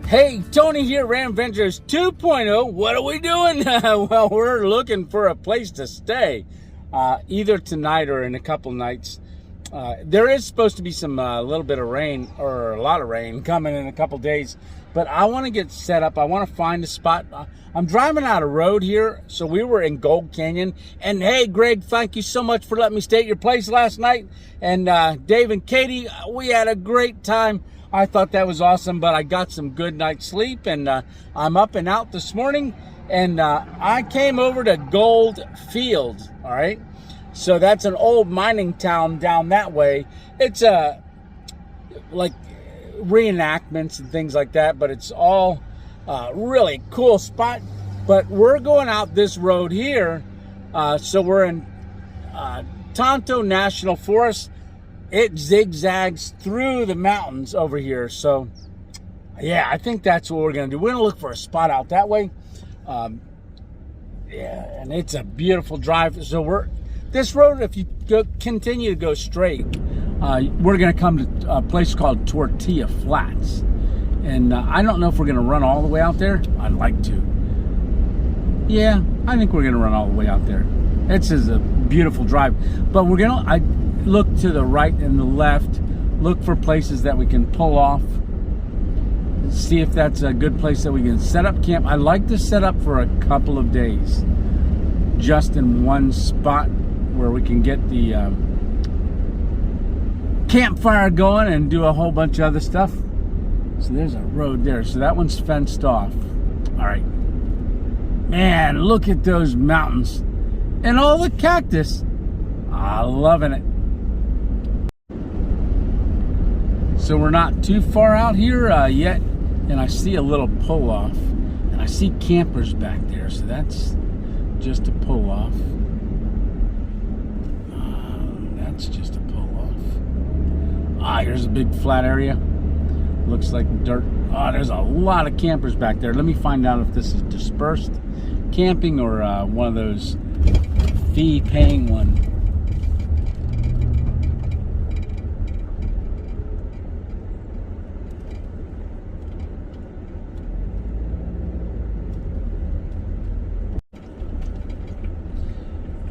Hey, Tony here, Ram Ventures 2.0. What are we doing? Well, we're looking for a place to stay, either tonight or in a couple nights. There is supposed to be some little bit of rain, or a lot of rain, coming in a couple days. But I want to get set up. I want to find a spot. I'm driving out a road here, so we were in Gold Canyon. And hey, Greg, thank you so much for letting me stay at your place last night. And Dave and Katie, we had a great time. I thought that was awesome, but I got some good night's sleep, and I'm up and out this morning, and I came over to Gold Field, all right? So that's an old mining town down that way. It's like reenactments and things like that, but it's all really cool spot. But we're going out this road here, so we're in Tonto National Forest. It zigzags through the mountains over here. So, yeah, I think that's what we're going to do. We're going to look for a spot out that way. Yeah, and it's a beautiful drive. So, this road, if you continue to go straight, we're going to come to a place called Tortilla Flats. And I don't know if we're going to run all the way out there. I'd like to. Yeah, I think we're going to run all the way out there. It's just a beautiful drive. But we're going to... look to the right and the left, look for places that we can pull off, see if that's a good place that we can set up camp. I like to set up for a couple of days, just in one spot where we can get the campfire going and do a whole bunch of other stuff. So there's a road there, so that one's fenced off. All right, man, look at those mountains and all the cactus. I'm loving it. So we're not too far out here yet, and I see a little pull-off, and I see campers back there, so that's just a pull-off. That's just a pull-off. Here's a big flat area. Looks like dirt. There's a lot of campers back there. Let me find out if this is dispersed camping or one of those fee-paying ones.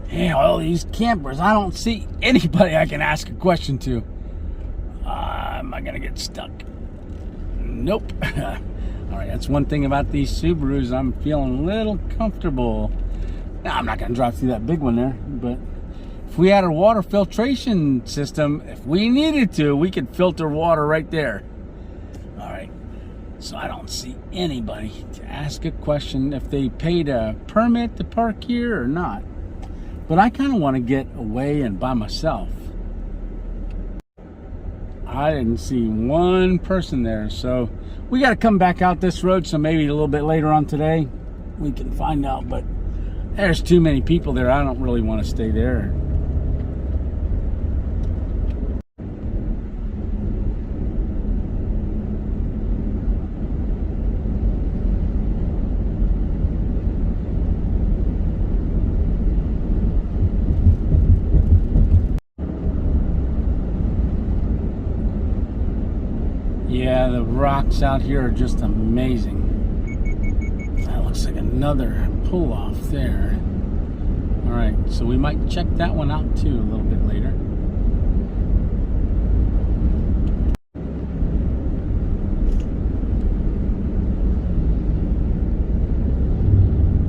Yeah, all these campers, I don't see anybody I can ask a question to. Am I gonna get stuck? Nope. All right, that's one thing about these Subarus. I'm feeling a little comfortable. Now, I'm not gonna drive through that big one there, but if we had a water filtration system, if we needed to, we could filter water right there. All right, so I don't see anybody to ask a question if they paid a permit to park here or not. But I kind of want to get away and by myself. I didn't see one person there, so we got to come back out this road. So maybe a little bit later on today we can find out. But there's too many people there. I don't really want to stay there. Yeah, the rocks out here are just amazing. That looks like another pull-off there. All right, so we might check that one out too a little bit later.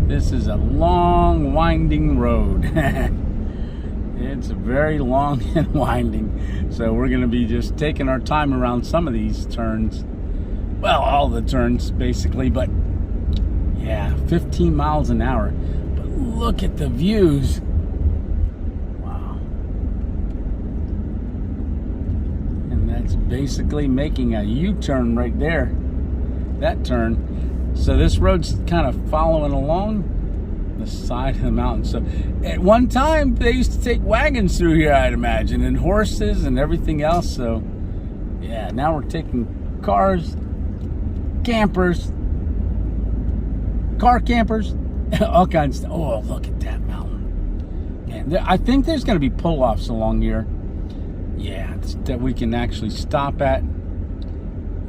This is a long, winding road. It's very long and winding, so we're going to be just taking our time around some of these turns. Well, all the turns basically, but yeah, 15 miles an hour. But look at the views. Wow. And that's basically making a U-turn right there, that turn. So this road's kind of following along the side of the mountain. So at one time they used to take wagons through here, I'd imagine, and horses and everything else. So yeah, now we're taking cars, campers, car campers, all kinds of stuff. Oh, look at that mountain. Man, I think there's going to be pull-offs along here. Yeah, that we can actually stop at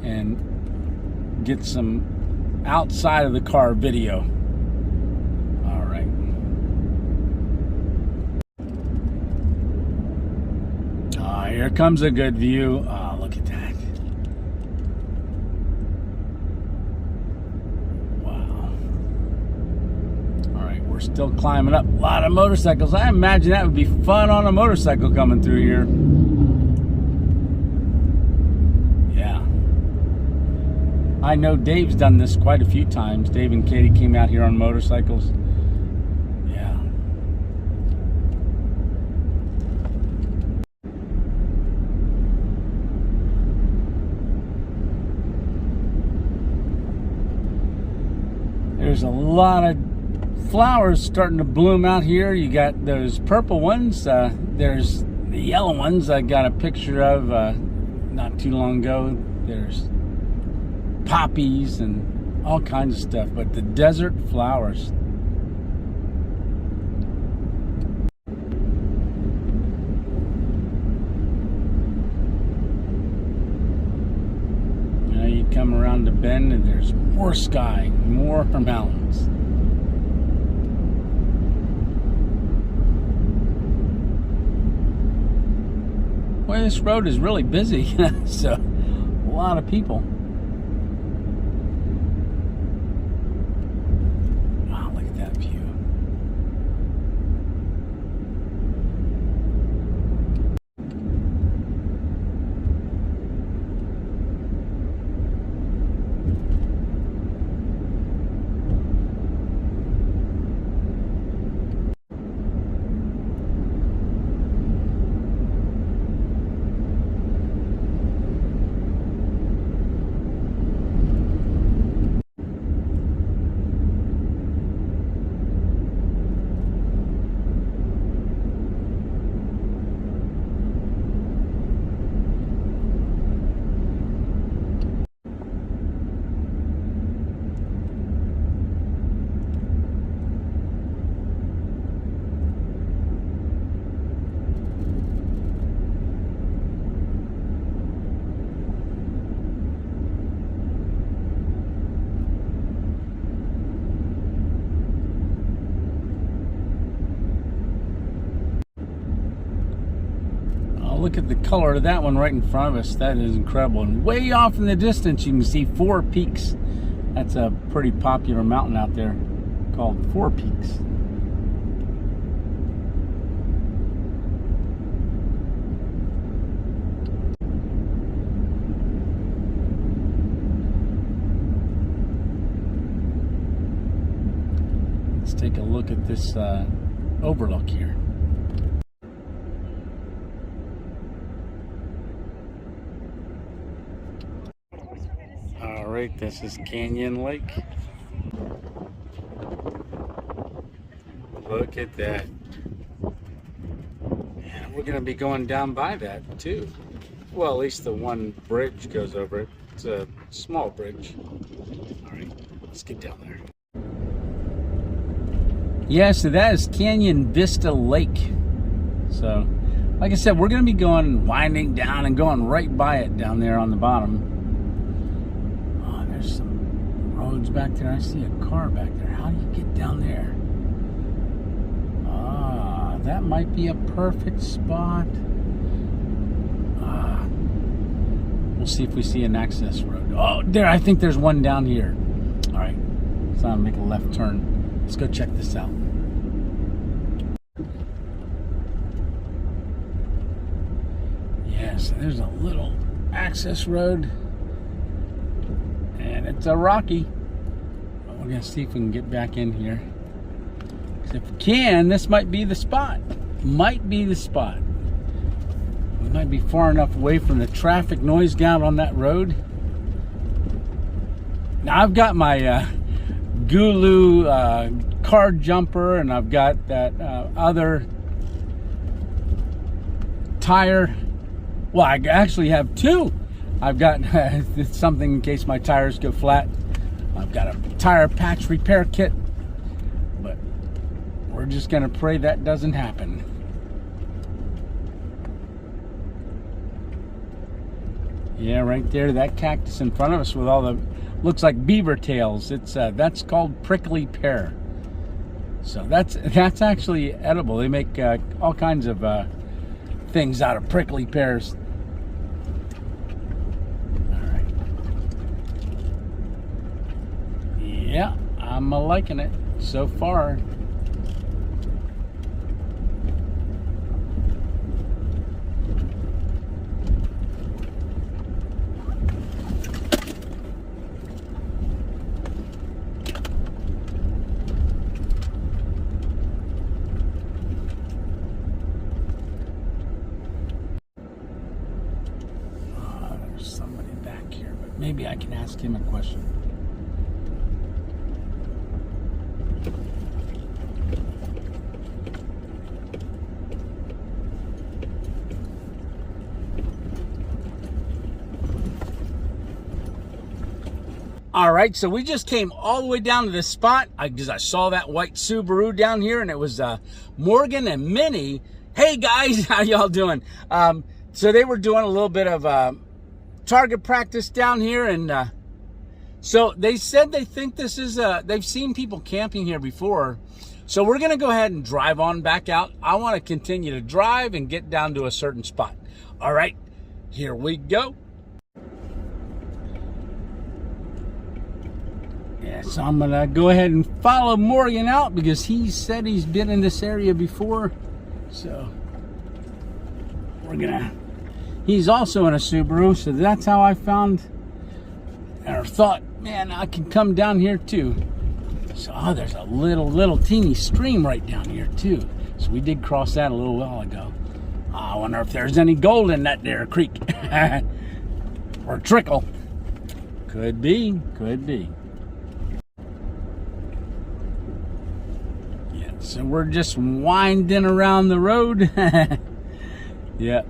and get some outside of the car video. All right. Here comes a good view. Oh, look at that. Wow. All right, we're still climbing up. A lot of motorcycles. I imagine that would be fun on a motorcycle coming through here. Yeah. I know Dave's done this quite a few times. Dave and Katie came out here on motorcycles. Yeah. There's a lot of flowers starting to bloom out here. You got those purple ones. There's the yellow ones I got a picture of not too long ago. There's poppies and all kinds of stuff, but the desert flowers. Now you come around the bend and there's more sky, more mountains. Well, this road is really busy, so a lot of people. Wow, look at that view. Look at the color of that one right in front of us. That is incredible. And way off in the distance, you can see Four Peaks. That's a pretty popular mountain out there called Four Peaks. Let's take a look at this overlook here. Alright, this is Canyon Lake. Look at that. And we're going to be going down by that too. Well, at least the one bridge goes over it. It's a small bridge. Alright, let's get down there. Yeah, so that is Canyon Vista Lake. So, like I said, we're going to be going winding down and going right by it down there on the bottom. There's some roads back there. I see a car back there. How do you get down there? Ah, that might be a perfect spot. We'll see if we see an access road. Oh, there, I think there's one down here. All right, so I'm gonna make a left turn. Let's go check this out. Yes, there's a little access road. And it's a rocky. But we're going to see if we can get back in here. If we can, this might be the spot. Might be the spot. We might be far enough away from the traffic noise out on that road. Now I've got my Gulu car jumper, and I've got that other tire. Well, I actually have two. I've got something in case my tires go flat. I've got a tire patch repair kit, but we're just gonna pray that doesn't happen. Yeah, right there, that cactus in front of us with all the looks like beaver tails. It's that's called prickly pear. So that's actually edible. They make all kinds of things out of prickly pears. All right. Yeah, I'm liking it so far. Somebody back here, but maybe I can ask him a question. All right, so we just came all the way down to this spot because I saw that white Subaru down here, and it was Morgan and Minnie. Hey guys, how y'all doing? So they were doing a little bit of target practice down here, and so they said they think this is they've seen people camping here before, so we're gonna go ahead and drive on back out. I want to continue to drive and get down to a certain spot. All right, here we go. Yeah, so I'm gonna go ahead and follow Morgan out because he said he's been in this area before, so we're gonna. He's also in a Subaru, so that's how I found or thought, man, I can come down here too. So, there's a little teeny stream right down here too. So we did cross that a little while ago. I wonder if there's any gold in that there creek. Or trickle. Could be, could be. Yeah, so we're just winding around the road. Yeah.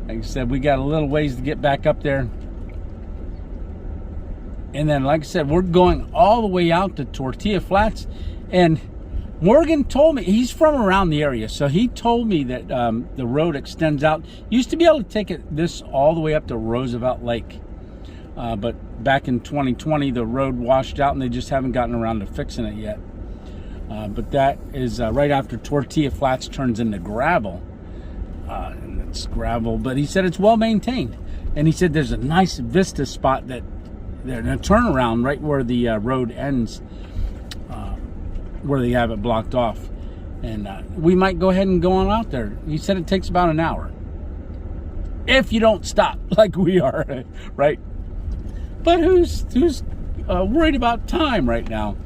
Like I said, we got a little ways to get back up there. And then, like I said, we're going all the way out to Tortilla Flats. And Morgan told me, he's from around the area, so he told me that the road extends out. Used to be able to take this all the way up to Roosevelt Lake. But back in 2020, the road washed out and they just haven't gotten around to fixing it yet. But that is right after Tortilla Flats turns into gravel. And it's gravel, but he said it's well maintained. And he said there's a nice Vista spot that they're in a turnaround right where the road ends, where they have it blocked off. And we might go ahead and go on out there. He said it takes about an hour if you don't stop like we are, right? But who's worried about time right now?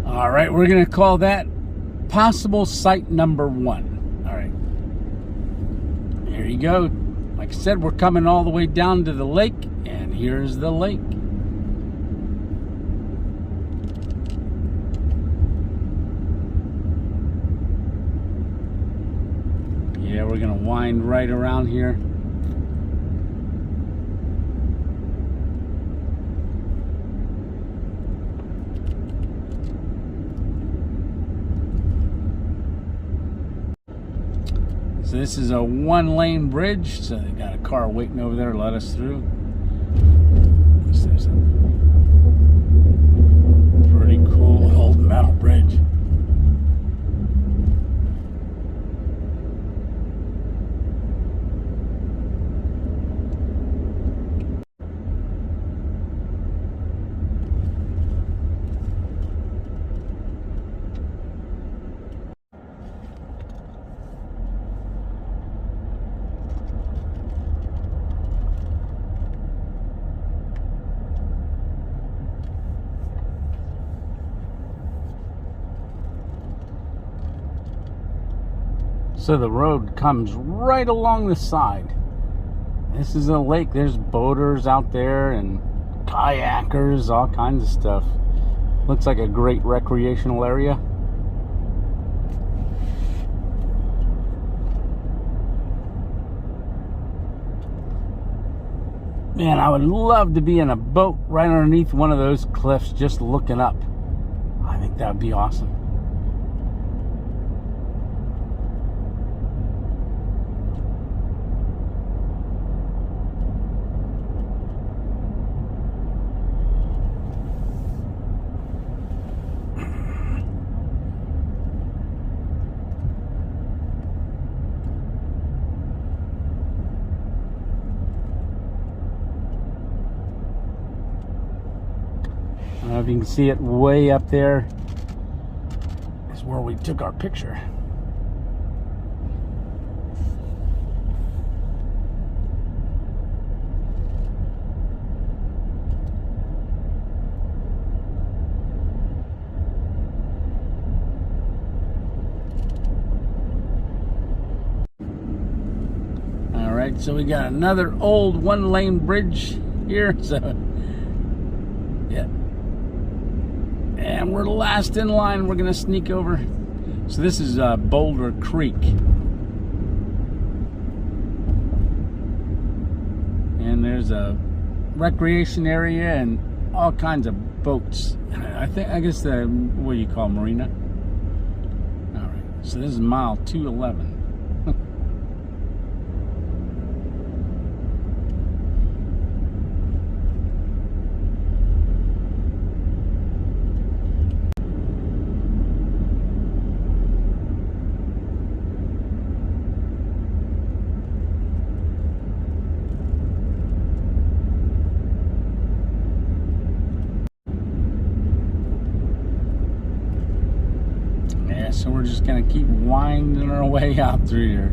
All right, we're going to call that possible site number 1. All right. Here you go. Like I said, we're coming all the way down to the lake, and here's the lake. Yeah, we're going to wind right around here. So this is a 1-lane bridge, so they got a car waiting over there to let us through. So there's a pretty cool old metal bridge. So the road comes right along the side. This is a lake. There's boaters out there and kayakers, all kinds of stuff. Looks like a great recreational area. Man, I would love to be in a boat right underneath one of those cliffs just looking up. I think that would be awesome. don't know if you can see it way up there is where we took our picture. All right, so we got another old one-lane bridge here, so yeah. And we're last in line. We're gonna sneak over. So this is Boulder Creek. And there's a recreation area and all kinds of boats. I guess what do you call marina? All right, so this is mile 211. So we're just gonna keep winding our way out through here.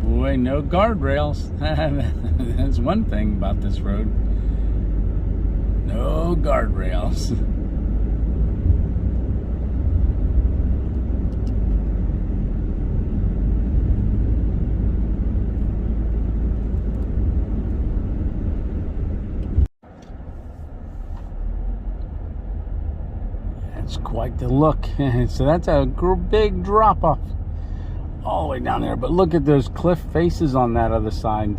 Boy, no guardrails. That's one thing about this road. No guardrails. It's quite the look. So that's a big drop off all the way down there. But look at those cliff faces on that other side.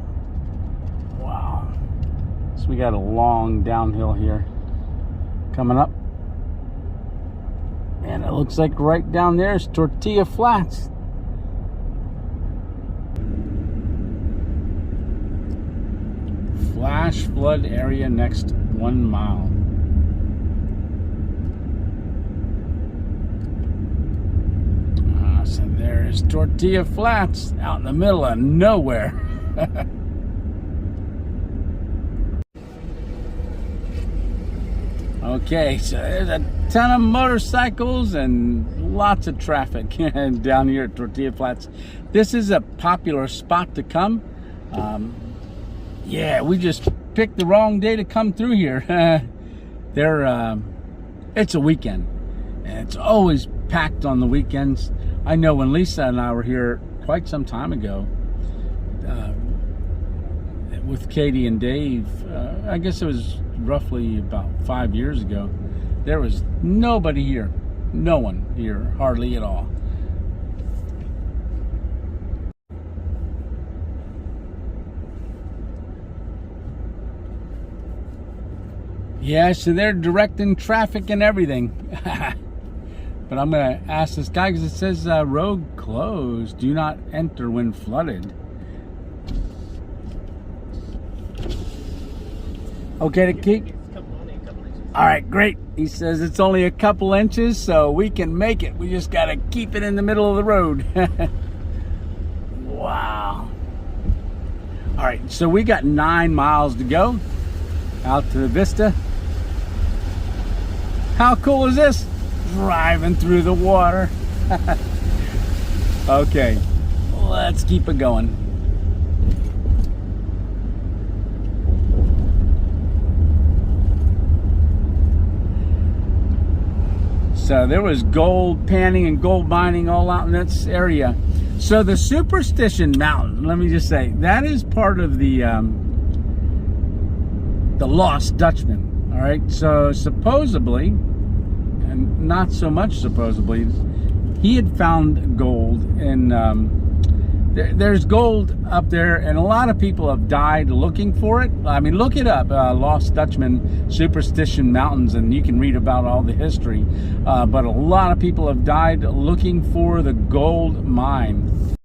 Wow. So we got a long downhill here coming up. And it looks like right down there is Tortilla Flats. Flash flood area next 1 mile. So there's Tortilla Flats out in the middle of nowhere. Okay, so there's a ton of motorcycles and lots of traffic down here at Tortilla Flats. This is a popular spot to come. Yeah, we just picked the wrong day to come through here. It's a weekend, and it's always packed on the weekends. I know when Lisa and I were here quite some time ago with Katie and Dave, I guess it was roughly about 5 years ago, there was nobody here. No one here, hardly at all. Yeah, so they're directing traffic and everything. But I'm going to ask this guy because it says road closed. Do not enter when flooded. Okay to keep? All right, great. He says it's only a couple inches, so we can make it. We just got to keep it in the middle of the road. Wow. All right, so we got 9 miles to go out to the Vista. How cool is this? Driving through the water. Okay, let's keep it going. So there was gold panning and gold mining all out in this area. So the Superstition Mountain, let me just say, that is part of the Lost Dutchman. All right, so supposedly, and not so much supposedly, he had found gold, and there's gold up there, and a lot of people have died looking for it. I mean, look it up, Lost Dutchman, Superstition Mountains, and you can read about all the history. But a lot of people have died looking for the gold mine.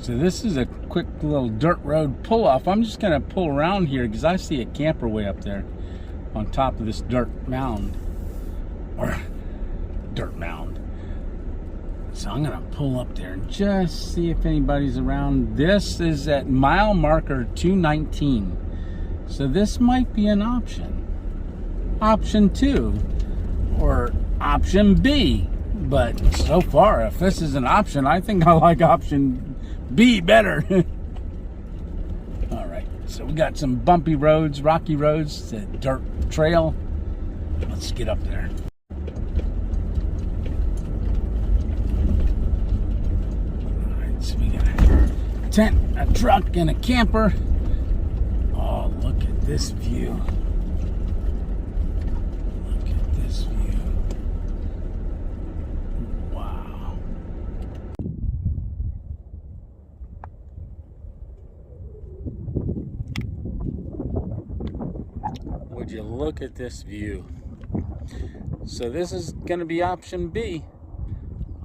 So this is a quick little dirt road pull-off. I'm just going to pull around here because I see a camper way up there on top of this dirt mound. Or dirt mound. So I'm going to pull up there and just see if anybody's around. This is at mile marker 219. So this might be an option. Option 2 or option B. But so far, if this is an option, I think I like option B better. All right, so we got some bumpy roads, rocky roads, it's a dirt trail. Let's get up there. All right, so we got a tent, a truck, and a camper. Oh, look at this view. Look at this view. Wow. Would you look at this view? So this is going to be option B.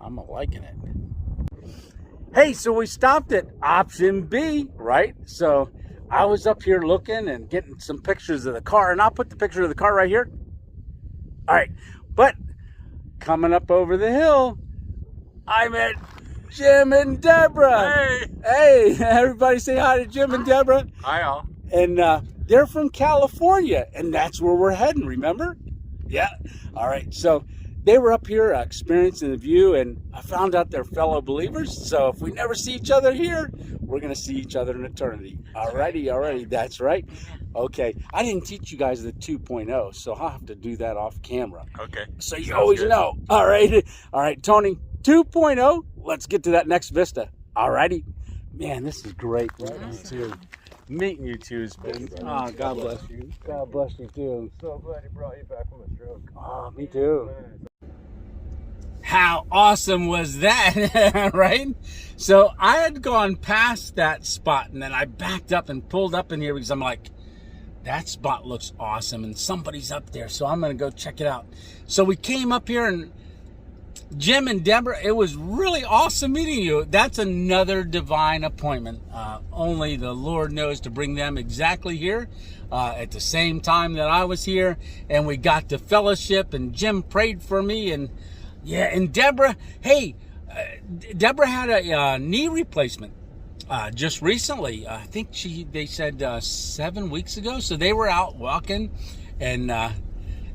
I'm liking it. Hey, so we stopped at option B, right? So I was up here looking and getting some pictures of the car, and I'll put the picture of the car right here. All right, but coming up over the hill, I met Jim and Deborah. Hey, everybody say hi to Jim and Deborah. Hi, all. And they're from California, and that's where we're heading, remember? Yeah. All right, so they were up here experiencing the view, and I found out they're fellow believers. So if we never see each other here, we're going to see each other in eternity. Alrighty, that's right. Okay, I didn't teach you guys the 2.0, so I'll have to do that off camera. Okay. So you always know. All right, Tony, 2.0, let's get to that next Vista. Alrighty. Man, this is great. Meeting you too has been, oh, God bless you. God bless you too. I'm so glad he brought you back from a stroke. Oh, me too. How awesome was that, right? So I had gone past that spot, and then I backed up and pulled up in here because I'm like, that spot looks awesome, and somebody's up there, so I'm going to go check it out. So we came up here, and Jim and Deborah, it was really awesome meeting you. That's another divine appointment. Only the Lord knows to bring them exactly here at the same time that I was here, and we got to fellowship, and Jim prayed for me, and yeah, and Deborah, hey, Deborah had a knee replacement just recently. I think they said 7 weeks ago. So they were out walking, and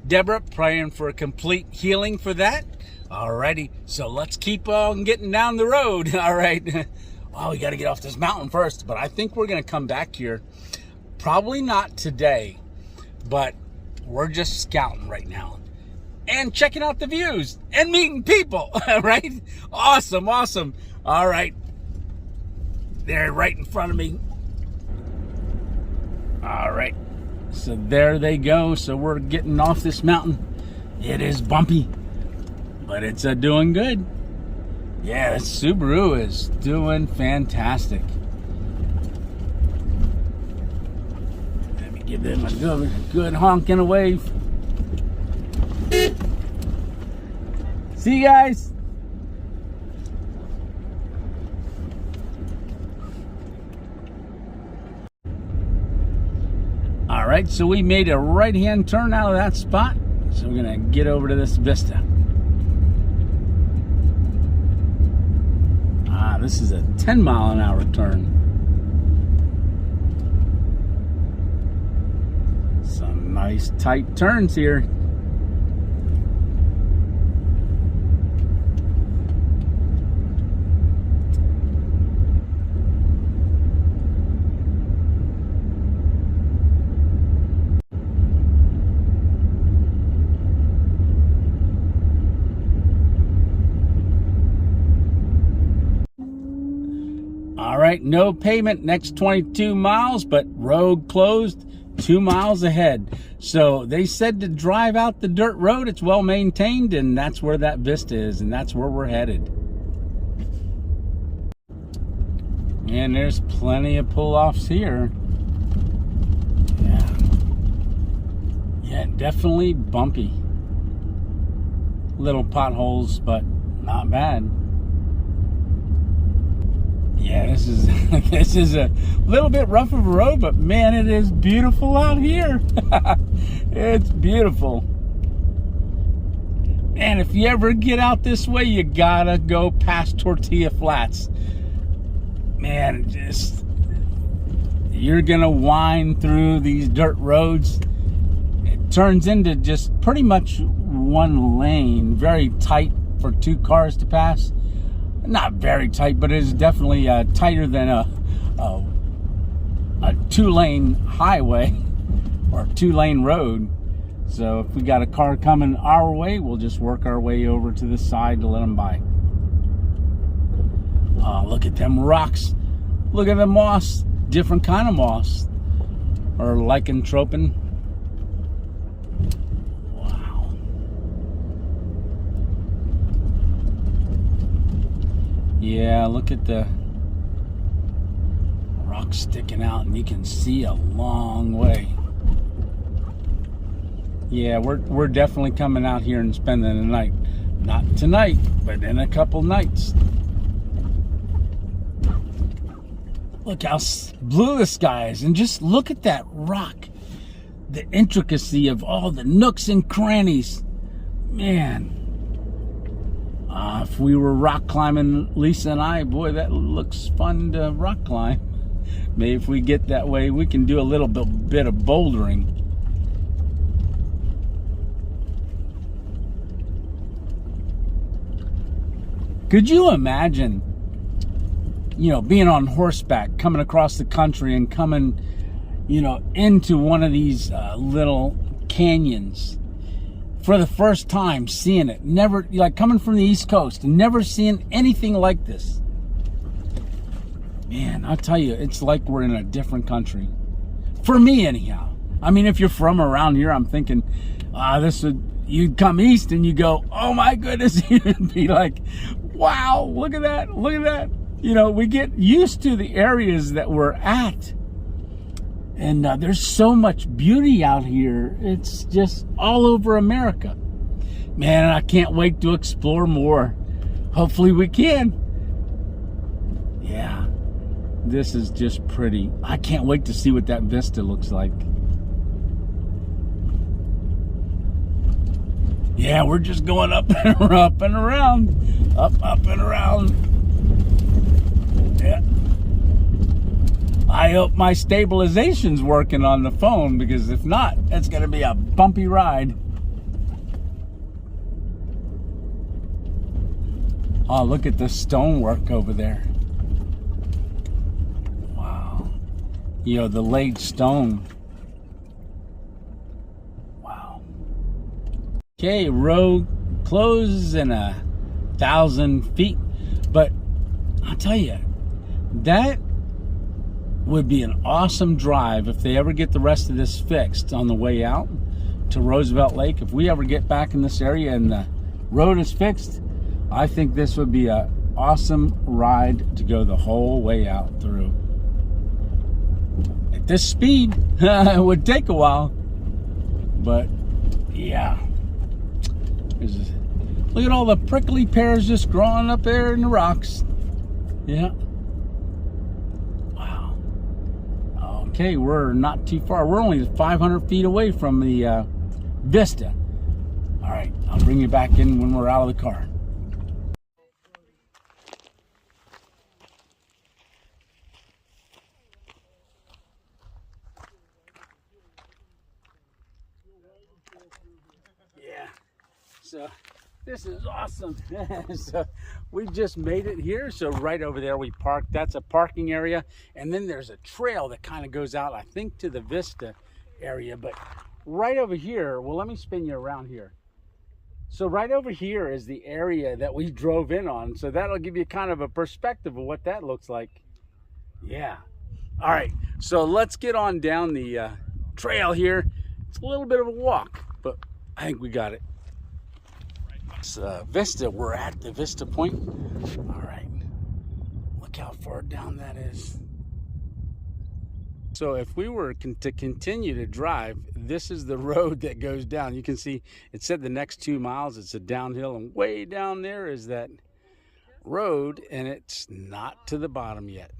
Deborah praying for a complete healing for that. Alrighty, so let's keep on getting down the road. All right. Well, we got to get off this mountain first, but I think we're going to come back here. Probably not today, but we're just scouting right now and checking out the views and meeting people, right? Awesome. All right. They're right in front of me. All right. So there they go. So we're getting off this mountain. It is bumpy, but it's doing good. Yeah, this Subaru is doing fantastic. Let me give them a good honk and a wave. See you guys. All right, so we made a right-hand turn out of that spot. So we're gonna get over to this Vista. This is a 10-mile-an-hour turn. Some nice tight turns here. All right, no payment next 22 miles, but road closed 2 miles ahead. So they said to drive out the dirt road. It's well maintained, and that's where that Vista is, and that's where we're headed. And there's plenty of pull-offs here. Yeah, definitely bumpy. Little potholes, but not bad. Yeah, this is a little bit rough of a road, but man, it is beautiful out here. It's beautiful. And if you ever get out this way, you gotta go past Tortilla Flats. Man, you're gonna wind through these dirt roads. It turns into just pretty much one lane, very tight for two cars to pass. Not very tight, but it is definitely tighter than a two-lane highway or two-lane road. So if we got a car coming our way, we'll just work our way over to the side to let them by. Look at them rocks. Look at the moss. Different kind of moss. Or lycanthropin. Wow. Yeah, look at the rocks sticking out, and you can see a long way. Yeah, we're definitely coming out here and spending the night. Not tonight, but in a couple nights. Look how blue the sky is, and just look at that rock. The intricacy of all the nooks and crannies. Man. If we were rock climbing, Lisa and I, boy, that looks fun to rock climb. Maybe if we get that way, we can do a little bit of bouldering. Could you imagine, being on horseback, coming across the country and coming, into one of these little canyons for the first time, seeing it, never, like coming from the East Coast and never seeing anything like this. Man, I'll tell you, it's like we're in a different country. For me, anyhow. I mean, if you're from around here, I'm thinking, you'd come east and you go, oh my goodness, you'd be like, wow, look at that, look at that. We get used to the areas that we're at. And there's so much beauty out here. It's just all over America. Man, I can't wait to explore more. Hopefully we can. Yeah, this is just pretty. I can't wait to see what that vista looks like. Yeah, we're just going up and up and around. Up and around. Yeah. I hope my stabilization's working on the phone, because if not, it's going to be a bumpy ride. Oh, look at the stonework over there. Wow. The laid stone. Wow. Okay, road closes in 1,000 feet. But I'll tell you, that would be an awesome drive if they ever get the rest of this fixed on the way out to Roosevelt Lake. If we ever get back in this area and the road is fixed, I think this would be an awesome ride to go the whole way out through. At this speed, it would take a while, but yeah. Look at all the prickly pears just growing up there in the rocks. Yeah. Wow. Okay, we're not too far. We're only 500 feet away from the Vista. All right, I'll bring you back in when we're out of the car. Yeah, so this is awesome. So we just made it here. So right over there we parked. That's a parking area. And then there's a trail that kind of goes out, I think, to the Vista area. But right over here, well, let me spin you around here. So right over here is the area that we drove in on. So that'll give you kind of a perspective of what that looks like. Yeah. All right. So let's get on down the trail here. It's a little bit of a walk, but I think we got it. It's Vista. We're at the Vista point. All right. Look how far down that is. So if we were to continue to drive, this is the road that goes down. You can see it said the next 2 miles it's a downhill, and way down there is that road, and it's not to the bottom yet.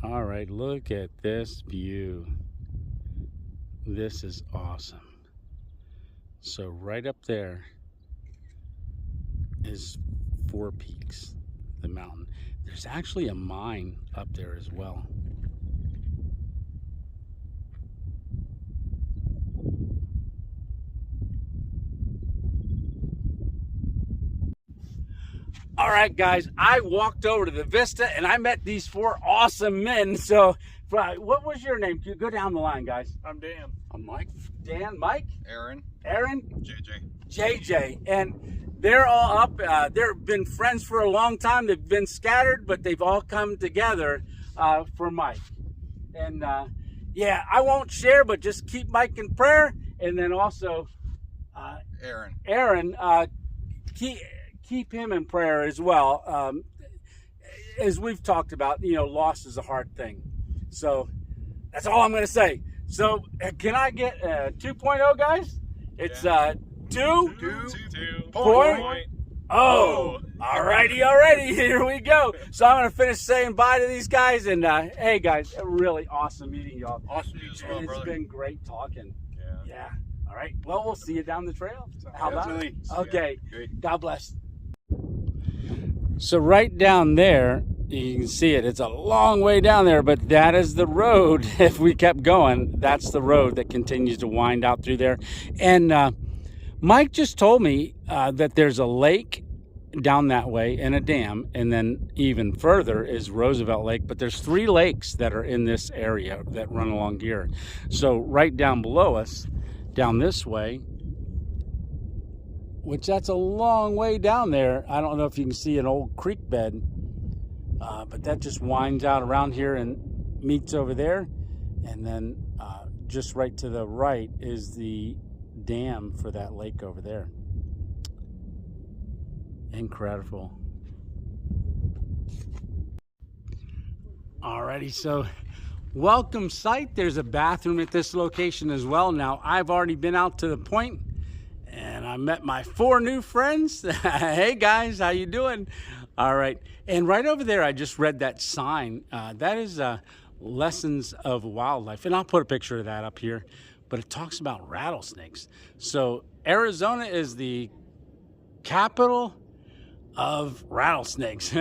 All right, look at this view. This is awesome. So right up there is Four Peaks, the mountain. There's actually a mine up there as well. All right, guys, I walked over to the Vista and I met these four awesome men. So, what was your name? Go down the line, guys. I'm Dan. I'm Mike. Dan, Mike? Aaron. Aaron? JJ. JJ. And they're all up. They've been friends for a long time. They've been scattered, but they've all come together for Mike. And yeah, I won't share, but just keep Mike in prayer. And then also Aaron, keep him in prayer as well. As we've talked about, loss is a hard thing. So that's all I'm going to say. So can I get 2.0, guys? It's 2 point. Oh, alrighty. Here we go. So I'm going to finish saying bye to these guys. And hey, guys, really awesome meeting y'all. Awesome meeting you, It's been great talking. Yeah. All right. Well, we'll see you down the trail. How about it? Okay. God bless. So right down there, you can see it. It's a long way down there, but that is the road. If we kept going, that's the road that continues to wind out through there. And Mike just told me that there's a lake down that way and a dam, and then even further is Roosevelt Lake. But there's 3 lakes that are in this area that run along here. So right down below us, down this way, which that's a long way down there. I don't know if you can see an old creek bed, but that just winds out around here and meets over there. And then just right to the right is the dam for that lake over there. Incredible. Alrighty, so welcome site. There's a bathroom at this location as well. Now, I've already been out to the point and I met my 4 new friends. Hey guys, how you doing? All right, and right over there, I just read that sign. That is Lessons of Wildlife, and I'll put a picture of that up here. But it talks about rattlesnakes. So Arizona is the capital of rattlesnakes.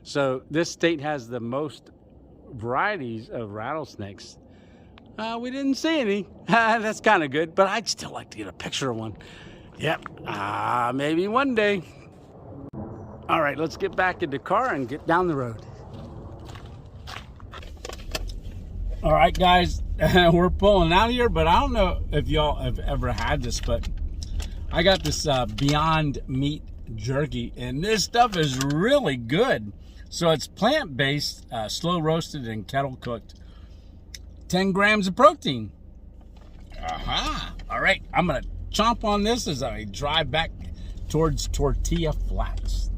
So this state has the most varieties of rattlesnakes. We didn't see any. That's kind of good, but I'd still like to get a picture of one. Yep, maybe one day. All right, let's get back in the car and get down the road. All right, guys, we're pulling out here, but I don't know if y'all have ever had this, but I got this Beyond Meat jerky, and this stuff is really good. So it's plant-based, slow roasted and kettle cooked. 10 grams of protein. Aha. All right, I'm gonna chomp on this as I drive back towards Tortilla Flats.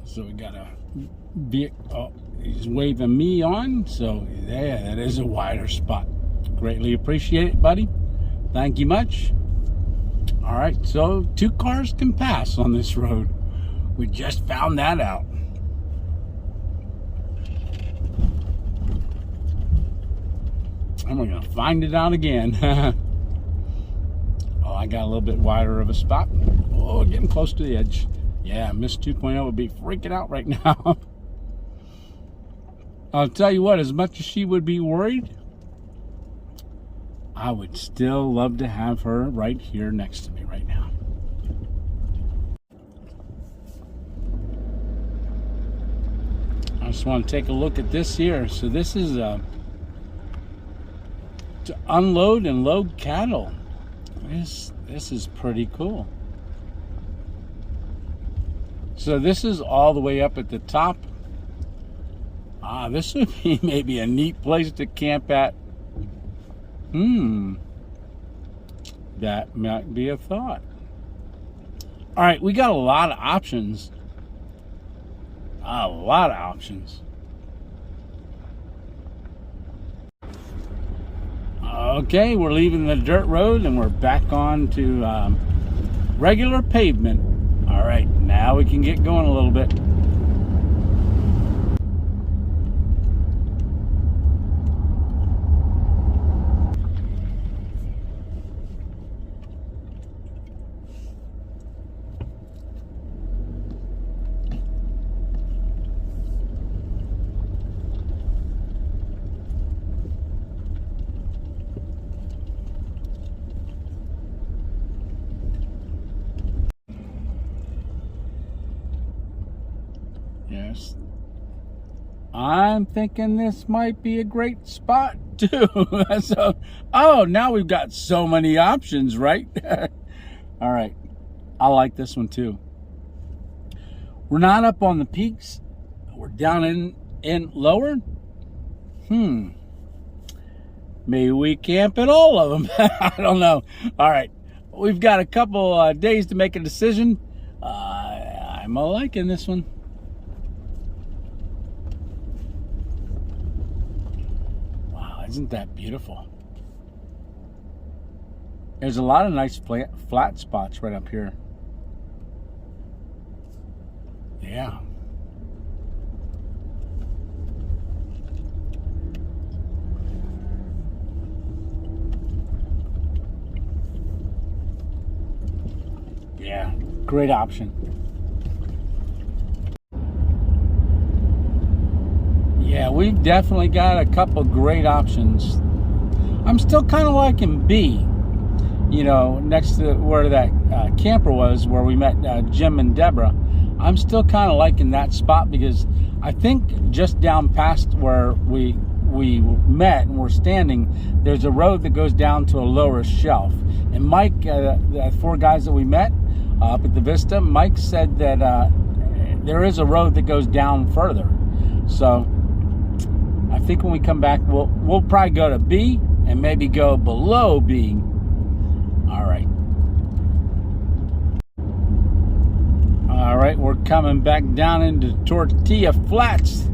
So we got he's waving me on. So yeah, that is a wider spot. Greatly appreciate it, buddy. Thank you much. All right, so 2 cars can pass on this road. We just found that out. I'm gonna find it out again. Oh, I got a little bit wider of a spot. Oh, getting close to the edge. Yeah, Miss 2.0 would be freaking out right now. I'll tell you what, as much as she would be worried, I would still love to have her right here next to me right now. I just want to take a look at this here. So this is to unload and load cattle. This is pretty cool. So this is all the way up at the top. This would be maybe a neat place to camp at. That might be a thought. All right, we got a lot of options. A lot of options. Okay, we're leaving the dirt road and we're back on to regular pavement. All right, now we can get going a little bit. Yes. I'm thinking this might be a great spot too. So, oh, now we've got so many options, right? All right. I like this one too. We're not up on the peaks. We're down in lower. Maybe we camp at all of them. I don't know. All right. We've got a couple days to make a decision. I'm liking this one. Wow, isn't that beautiful? There's a lot of nice flat spots right up here. Yeah. Yeah, great option. Yeah, we've definitely got a couple great options. I'm still kind of liking B. You know, next to where that camper was, where we met Jim and Deborah. I'm still kind of liking that spot because I think just down past where we met and we're standing, there's a road that goes down to a lower shelf. And Mike, the 4 guys that we met up at the Vista, Mike said that there is a road that goes down further. So I think when we come back, we'll probably go to B and maybe go below B. All right. All right, we're coming back down into Tortilla Flats.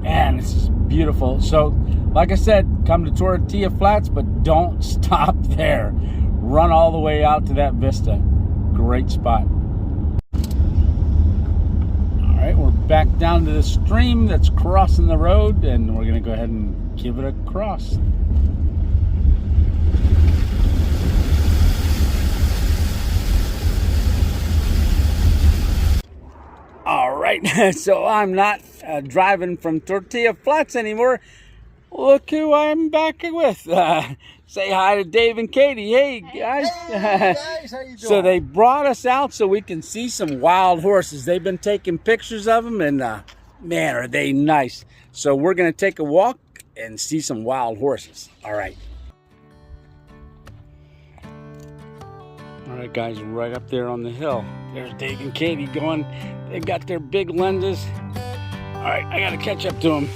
Man, this is beautiful. So, like I said, come to Tortilla Flats, but don't stop there. Run all the way out to that Vista. Great spot. All right, we're back down to the stream that's crossing the road, and we're going to go ahead and give it a cross. All right, so I'm not driving from Tortilla Flats anymore. Look who I'm back with. Say hi to Dave and Katie. Hey, guys. Hey, guys, how you doing? So they brought us out so we can see some wild horses. They've been taking pictures of them, and man, are they nice. So we're going to take a walk and see some wild horses. All right. All right, guys, right up there on the hill. There's Dave and Katie going. They've got their big lenses. All right, I got to catch up to them.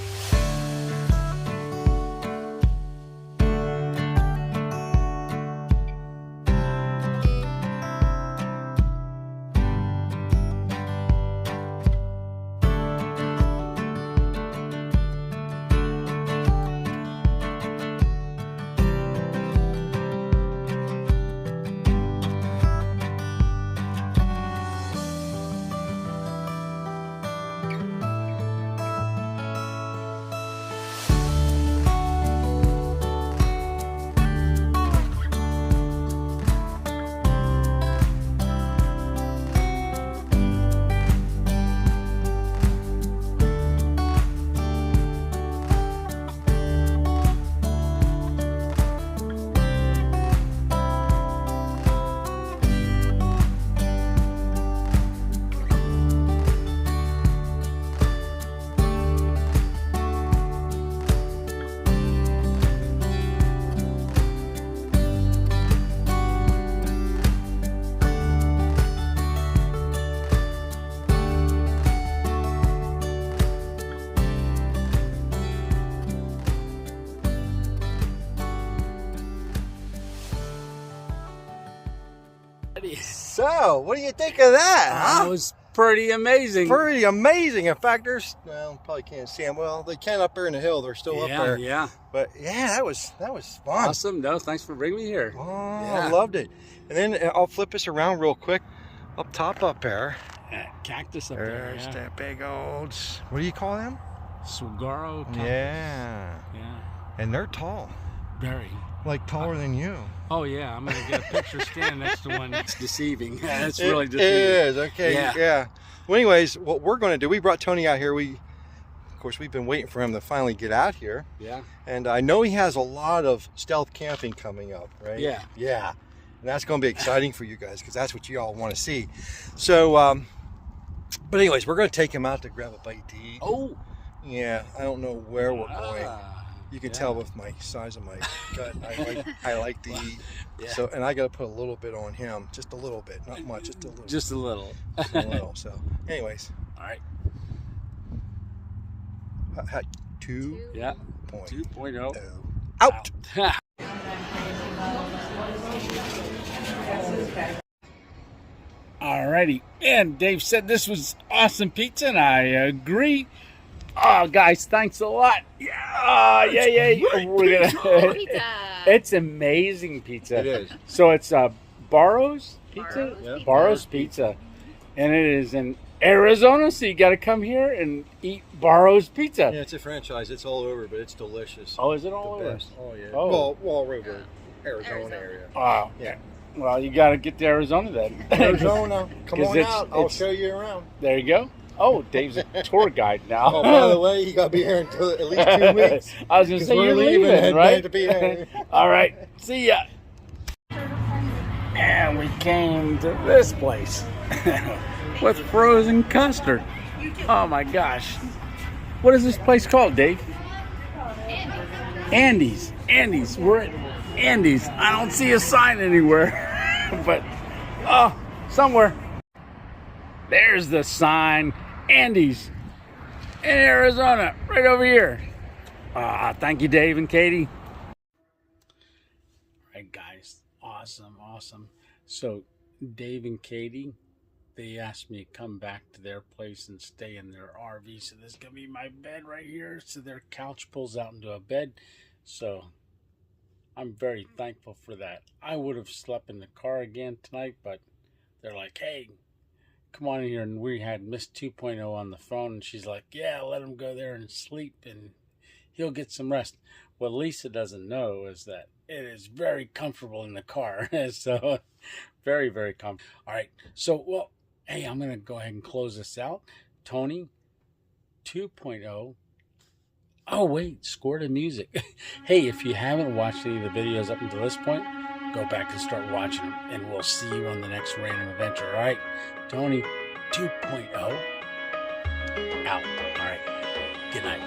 So, what do you think of that? Huh? That was pretty amazing. Pretty amazing. In fact, there's, well, probably can't see them. Well, they can up there in the hill. They're still up there. Yeah. But yeah, that was fun. Awesome. No, thanks for bringing me here. Oh, yeah. I loved it. And then I'll flip us around real quick. Up top up there. Cactus up there. There's that big old, what do you call them? Saguaro cactus. Yeah. And they're tall. Very. Like taller than you. Oh yeah, I'm gonna get a picture standing next to one. That's deceiving. That's really deceiving. It is, okay. Yeah. Well, anyways, what we're gonna do, we brought Tony out here. Of course, we've been waiting for him to finally get out here. Yeah. And I know he has a lot of stealth camping coming up, right? Yeah. Yeah. And that's gonna be exciting for you guys because that's what you all want to see. So But anyways, we're going to take him out to grab a bite to eat. Oh. Yeah, I don't know where we're going. You can tell with my size of my gut, I like to eat. Yeah. So, and I got to put a little bit on him, just a little bit, not much, just a little. Just a little. Just a little. So, anyways. All right. 2.0. Out. Alrighty, and Dave said this was awesome pizza, and I agree. Oh, guys, thanks a lot. Yeah, We're gonna. It's amazing pizza. It is. So it's Barro's Pizza. Barro's Barro's Pizza, and it is in Arizona. So you got to come here and eat Barro's Pizza. Yeah, it's a franchise. It's all over, but it's delicious. Oh, is it all The over? best. Oh, yeah. Oh. Well, Wall River, Arizona area. Wow. Yeah. Well, you got to get to Arizona then. Arizona. Come 'Cause on out. I'll show you around. There you go. Oh, Dave's a tour guide now. Oh, by the way, you got to be here until at least 2 weeks. I was going to say, we're you're leaving, leaving, head right? back to PA. All right. See ya. And we came to this place with frozen custard. Oh, my gosh. What is this place called, Dave? Andy's. Andy's. We're at Andy's. I don't see a sign anywhere. But, oh, somewhere. There's the sign. Andy's in Arizona, right over here. Thank you, Dave and Katie. All right, guys. Awesome. So, Dave and Katie, they asked me to come back to their place and stay in their RV. So, this is going to be my bed right here. So, their couch pulls out into a bed. So, I'm very thankful for that. I would have slept in the car again tonight, but they're like, hey, come on in here. And we had Miss 2.0 on the phone, and she's like, yeah, let him go there and sleep, and he'll get some rest. What Lisa doesn't know is that it is very comfortable in the car. So, very, very comfortable. All right. So, well, hey, I'm going to go ahead and close this out. Tony 2.0. Oh, wait, score the music. Hey, if you haven't watched any of the videos up until this point, go back and start watching them, and we'll see you on the next random adventure. All right, Tony 2.0 out. All right, good night.